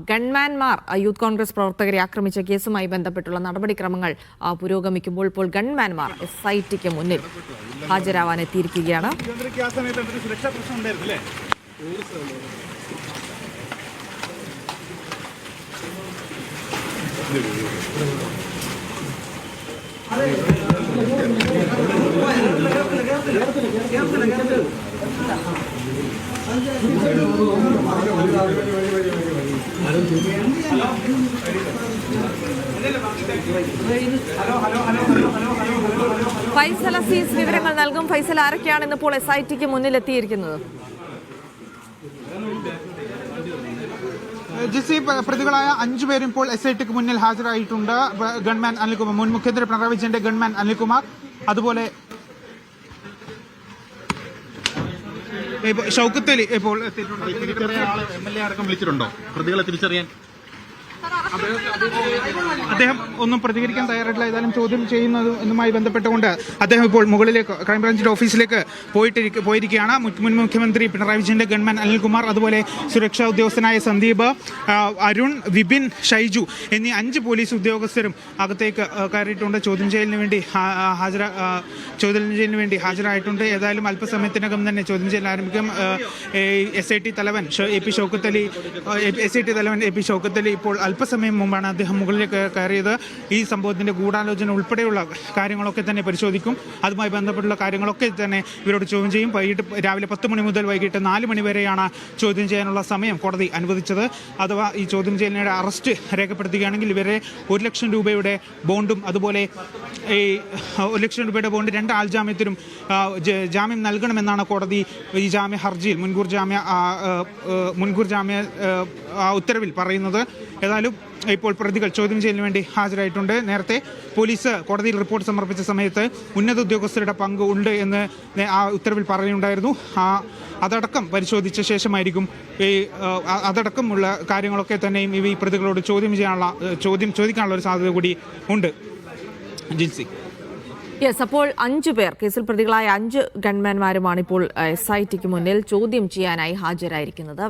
ഗൺമാൻമാർ youth Congress പ്രവർത്തകരെ ആക്രമിച്ച കേസുമായി ബന്ധപ്പെട്ടുള്ള നടപടിക്രമങ്ങൾ പുരോഗമിക്കുമ്പോൾ ഇപ്പോൾ ഗൺമാൻമാർ SITക്ക് മുന്നിൽ ഹാജരാവാൻ എത്തിയിരിക്കുകയാണ്. ഫൈസൽ അസീസ് വിവരങ്ങൾ നൽകും. ഫൈസൽ, ആരൊക്കെയാണ് ഇന്നിപ്പോൾ SITക്ക് മുന്നിലെത്തിയിരിക്കുന്നത്? ജിസി, പ്രതികളായ 5 പേരും ഇപ്പോൾ SITക്ക് മുന്നിൽ ഹാജരായിട്ടുണ്ട്. ഗൺമാൻ അനിൽകുമാർ, മുൻ മുഖ്യമന്ത്രി പിണറായി വിജയന്റെ ഗൺമാൻ അനിൽകുമാർ, അതുപോലെ ഷൗക്കത്ത് അലി ഇപ്പോൾ വിളിച്ചിട്ടുണ്ടോ പ്രതികളെ തിരിച്ചറിയാൻ? അദ്ദേഹം ഒന്നും പ്രതികരിക്കാൻ തയ്യാറായിട്ടില്ല. ഏതായാലും ചോദ്യം ചെയ്യുന്നതുമായി ബന്ധപ്പെട്ടുകൊണ്ട് അദ്ദേഹം ഇപ്പോൾ മുകളിലേക്ക് ക്രൈംബ്രാഞ്ചിന്റെ ഓഫീസിലേക്ക് പോയിരിക്കുകയാണ്. മുൻ മുഖ്യമന്ത്രി പിണറായി വിജയന്റെ ഗൺമാൻ അനിൽകുമാർ, അതുപോലെ സുരക്ഷാ ഉദ്യോഗസ്ഥനായ സന്ദീപ്, അരുൺ, വിപിൻ, ഷൈജു എന്നീ 5 പോലീസ് ഉദ്യോഗസ്ഥരും അകത്തേക്ക് കയറിയിട്ടുണ്ട്. ചോദ്യം ചെയ്യലിന് വേണ്ടി ഹാജരായിട്ടുണ്ട്. ഏതായാലും അല്പസമയത്തിനകം തന്നെ ചോദ്യം ചെയ്യൽ ആരംഭിക്കും. SIT തലവൻ എ പി ഷൗക്കത്ത് അലി ഇപ്പോൾ അല്പസമയം മുമ്പാണ് അദ്ദേഹം മുകളിലേക്ക് കയറിയത്. ഈ സംഭവത്തിന്റെ ഗൂഢാലോചന ഉൾപ്പെടെയുള്ള കാര്യങ്ങളൊക്കെ തന്നെ പരിശോധിക്കും. അതുമായി ബന്ധപ്പെട്ടുള്ള കാര്യങ്ങളൊക്കെ തന്നെ ഇവരോട് ചോദ്യം ചെയ്യും. രാവിലെ 10 മണി മുതൽ വൈകിട്ട് 4 മണി വരെയാണ് ചോദ്യം ചെയ്യാനുള്ള സമയം കോടതി അനുവദിച്ചത്. അഥവാ ഈ ചോദ്യം ചെയ്യലിനിടെ അറസ്റ്റ് രേഖപ്പെടുത്തുകയാണെങ്കിൽ ഇവരെ 1 ലക്ഷം രൂപയുടെ ബോണ്ടും അതുപോലെ ഈ 1 ലക്ഷം രൂപയുടെ ബോണ്ട് 2 ആൾ ജാമ്യത്തിനും ജാമ്യം നൽകണമെന്നാണ് കോടതി ഈ ജാമ്യ ഹർജിയിൽ മുൻകൂർ ജാമ്യ ഉത്തരവിൽ പറയുന്നത്. ഏതായാലും ഇപ്പോൾ പ്രതികൾ ചോദ്യം ചെയ്യലിന് വേണ്ടി ഹാജരായിട്ടുണ്ട്. നേരത്തെ പോലീസ് കോടതിയിൽ റിപ്പോർട്ട് സമർപ്പിച്ച സമയത്ത് ഉന്നത ഉദ്യോഗസ്ഥരുടെ പങ്ക് ഉണ്ട് എന്ന് ആ ഉത്തരവിൽ പറയുന്നുണ്ടായിരുന്നു. അതടക്കം പരിശോധിച്ച ശേഷമായിരിക്കും അതടക്കമുള്ള കാര്യങ്ങളൊക്കെ തന്നെയും ഈ പ്രതികളോട് ചോദിക്കാനുള്ള ഒരു സാധ്യത കൂടി ഉണ്ട്. ജിൻസി, അപ്പോൾ 5 പേർ, കേസിൽ പ്രതികളായ 5 ഗൺമാൻമാരുമാണ് ഇപ്പോൾ SITക്ക് മുന്നിൽ ചോദ്യം ചെയ്യാനായി ഹാജരായിരിക്കുന്നത്.